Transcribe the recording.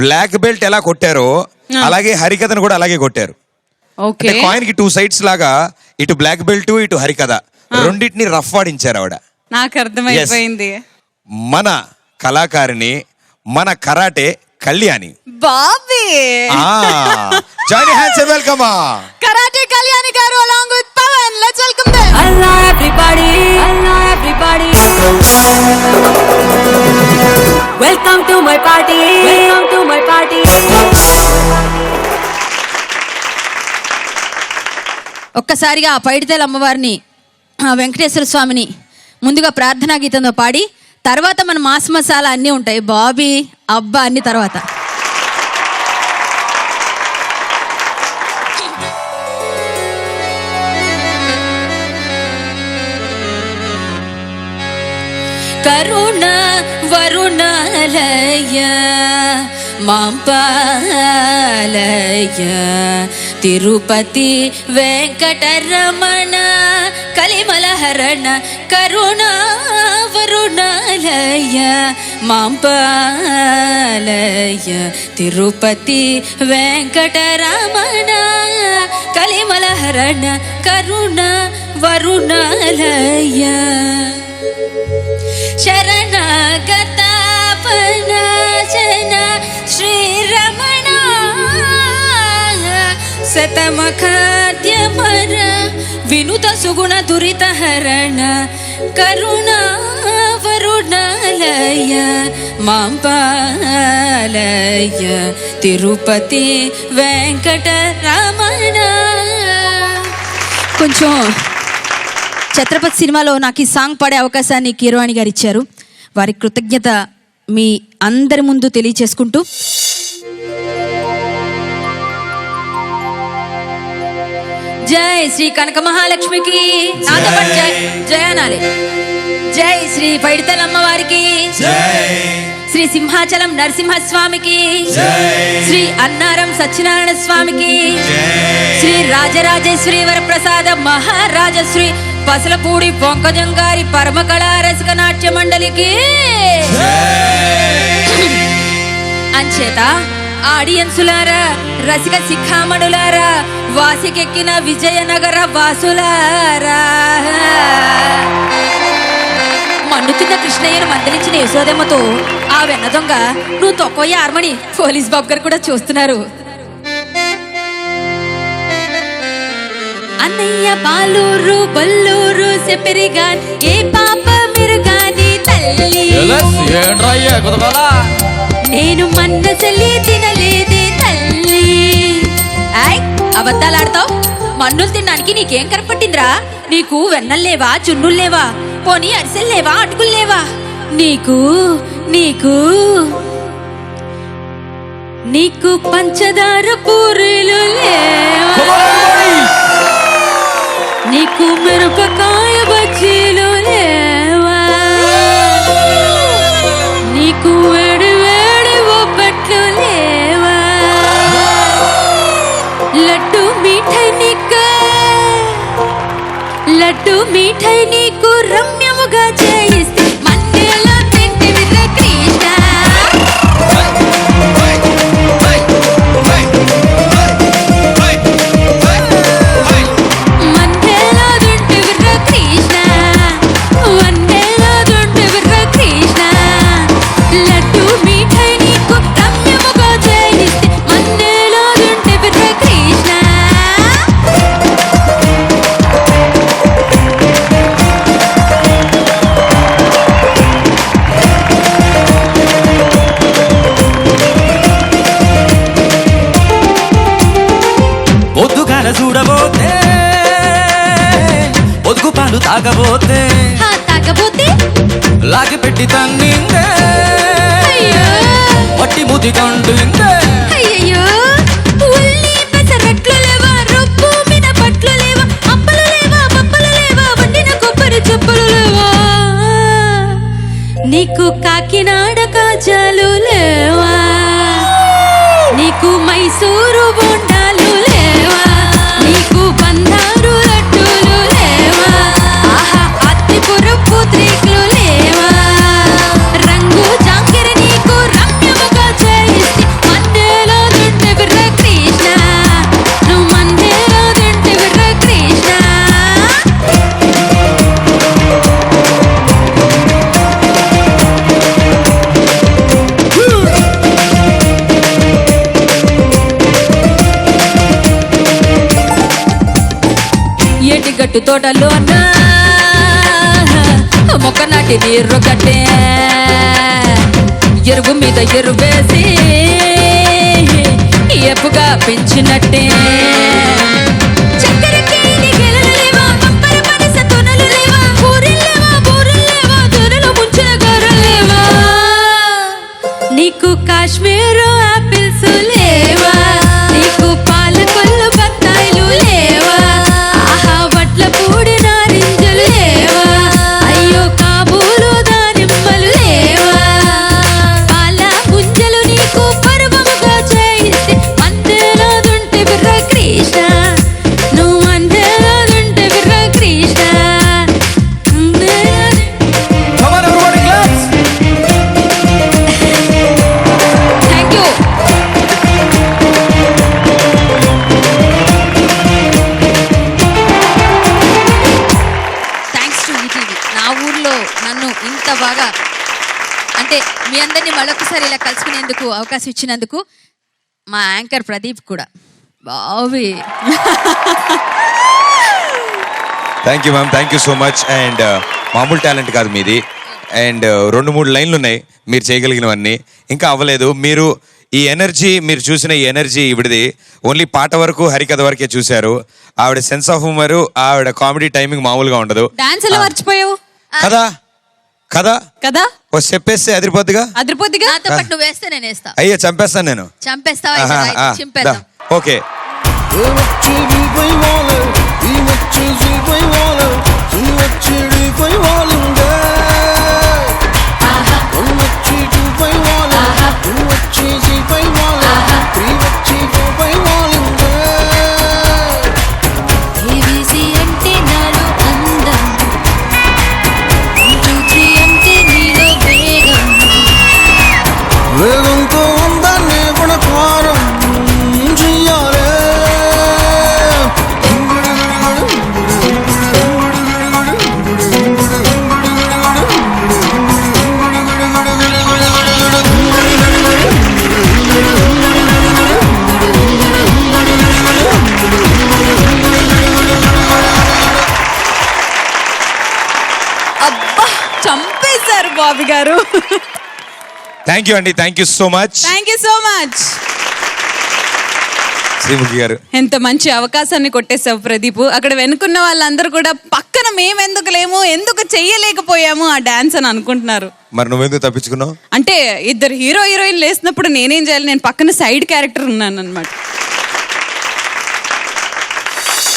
Black belt ఎలా కొట్టారో అలాగే హరికథను కూడా అలాగే కొట్టారు. కాయిన్ కి 2 సైడ్స్ లాగా, ఇటు బ్లాక్ బెల్ట్ ఇటు హరికథ రెండింటిని రఫ్ ఆడించారు ఆవిడ. నాకు అర్థమైపోయింది. మన కళాకారిణి, మన karate Kalyani. Bobby join hands and welcome karate Kalyani గారు along with Pawan. Let's welcome them. Hello everybody, hello everybody. Welcome to my party, welcome to my party. ఒక్కసారిగా పైడితేల అమ్మవారిని, వెంకటేశ్వర స్వామిని ముందుగా ప్రార్థనా గీతంతో పాడి తర్వాత మన మాస్ మసాలా అన్నీ ఉంటాయి. బాబీ అబ్బా అన్ని తర్వాత. కరుణ వరుణాలయ మాంపాలయ తిరుపతి వెంకటరమణ కలిమలహరణ కరుణ వరుణాలయ మాంపాలయ తిరుపతి వెంకటరమణ కలిమలహరణ కరుణ వరుణాలయ శరణగతాపనాశన శ్రీరమణ శతమఖాద్యమర వినుత సుగుణ దురితహరణ కరుణ వరుణాలయ మాంపాలయ తిరుపతి వెంకటరమణ. కొంచెం ఛత్రపతి సినిమాలో నాకు ఈ సాంగ్ పాడే అవకాశాన్ని కీరవాణి గారు ఇచ్చారు. వారి కృతజ్ఞత మీ అందరి ముందు తెలియచేసుకుంటూ, జై శ్రీ కనక మహాలక్ష్మికి, నాతో పాటు జయ అనాలి. జై శ్రీ పైడితేల అమ్మవారికి, శ్రీ సింహాచలం నరసింహస్వామికి, శ్రీ అన్నారం సత్యనారాయణ స్వామికి, శ్రీ రాజరాజేశ్వరి వరప్రసాద మహారాజశ్రీ పసలపూడి పొంకజంగారి పరమకళా రసిక నాట్య మండలికి అంచేత ఆడియన్సులారా, రసిక శిఖామణులారా, వాసికెక్కిన విజయనగర వాసులారా, మన్నుతిన్న కృష్ణయ్యను మందలించిన యశోదమ్మతో ఆ వెన్న దొంగ నువ్వు తొక్కోయ్య ఆర్మని పోలీస్ బాబు గారు కూడా చూస్తున్నారు. అన్నయ్య బాలూరు బల్లూరు సెపెరిగాన్ ఏ పాప మిరుగాని తల్లి నేను మన్నసలి తినలేదే తల్లి. అబద్ధాలాడతావు. మన్నులు తినడానికి నీకేం కనపట్టిందిరా? నీకు వెన్నల్లేవా, చున్నుల్లేవా, పోనీ అరిసెల్లేవా, అటుకుల్లేవా? నీకు నీకు నీకు పంచదార పూరీలు లేవా? నీకు మిరపకాయ బజ్జీలు లేవా? నీకు వేడి వేడి ఒబ్బట్లు లేవా? లడ్డు మీఠై నీకు, లడ్డు మీఠై నీకు రమ్యముగా చేయిస్తే మన్నెలో తింటివి కృష్ణ. చూడబోతే ఒదుగు పాలు తాగబోతే లాగి పెట్టి తన్నిందే పట్టి ముది కంటుందే. అయ్యయ్యో, ఉల్లి పెసరట్లు లేవా, రొప్పు మీద పట్లు లేవా, అప్పలు లేవా, పప్పలు లేవా, వండిన కొబ్బరి చెప్పులు లేవా? నీకు కాకినాడ కాజాలు లేవా? నీకు మైసూరు బొండాలు లేవా? నీకు బంధారు లడ్డూలు లేవా? ఆహా, అత్తిపురు పూత్రికలు లేవా? రంగు జాంగిరి నీకు రమ్యముగా చేయి చెట్టు తోటలోన మొక్క నాటి నీరు కట్టే ఎరువు మీద ఎరువేసి ఎప్పుగా పెంచినట్టే చక్కెరకి గెలలు లేవా, పంపర పనస తొనలు లేవా, పూరీలు లేవా, బూరెలు లేవా, జొన్నలు ముంచిన గొర్రెలు లేవా, నీకు కాశ్మీరు ఆపిల్స్ లేవా, నీకు పాలకొల్లు బత్తాయిలు లేవా, ఆహా వడ్ల పూడి నారింజలు లేవా, అయ్యో కాబూలు దానిమ్మలు లేవా, పాల ముంజలు నీకు పర్వముగా చేయిస్తే మందేలాదుంటే బిర్ర కృష్ణ, నువ్వు మందేలాదుంటే బిర్ర Krishna. Come on, everybody, claps. Thank you. Thanks to ETV నా ఊర్లో నన్ను ఇంత బాగా అంటే మీ అందరినీ మరొకసారి ఇలా కలుసుకునేందుకు అవకాశం ఇచ్చినందుకు మా యాంకర్ ప్రదీప్ కూడా బావి thank you ma'am, thank you so much. And మామూలు టాలెంట్ కాదు మీది. అండ్ 2-3 లైన్లు ఉన్నాయి మీరు చేయగలిగినవన్నీ, ఇంకా అవ్వలేదు. మీరు ఈ ఎనర్జీ, మీరు చూసిన ఈ ఎనర్జీ ఇవిడిది ఓన్లీ పాట వరకు, హరికథ వరకే చూశారు. ఆవిడ సెన్స్ ఆఫ్ హ్యూమర్, ఆవిడ కామెడీ టైమింగ్ మామూలుగా ఉండదు. డాన్స్ ఎలా మర్చిపోయావు కదా కదా కదా, ఓ చెప్పేస్తే అదిరిపోద్దిగా. అదిరిపోద్దిగా. నాతో పాటు నువ్వు వేస్తే నేను వేస్తా. అయ్యో చంపేస్తాను నేను. చంపేస్తావా అయితే రా, చింపేద్దాం. ఓకే ఏబీసీ అంటే నాలో అందం, 1, 2, 3 అంటే నీలో వేగం, వేగంతో అందాన్ని గుణకారం చెయ్యాలే. అబ్బా చంపేశారు బాబీ గారు. థ్యాంక్ యూ అండి, thank you so much thank you so much. Sreemukhi గారు. ఎంత మంచి అవకాశాన్ని కొట్టేశావు ప్రదీప్. అక్కడ వెనుకున్న వాళ్ళందరూ కూడా పక్కన మేమెందుకు లేము, ఎందుకు చెయ్యలేకపోయాము ఆ డాన్స్ అని అనుకుంటున్నారు. మరి నువ్వెందుకు తప్పించుకున్నావు? అంటే ఇద్దరు హీరో హీరోయిన్ లేసినప్పుడు నేనేం చేయాలి, నేను పక్కన సైడ్ క్యారెక్టర్ ఉన్నాను అనమాట.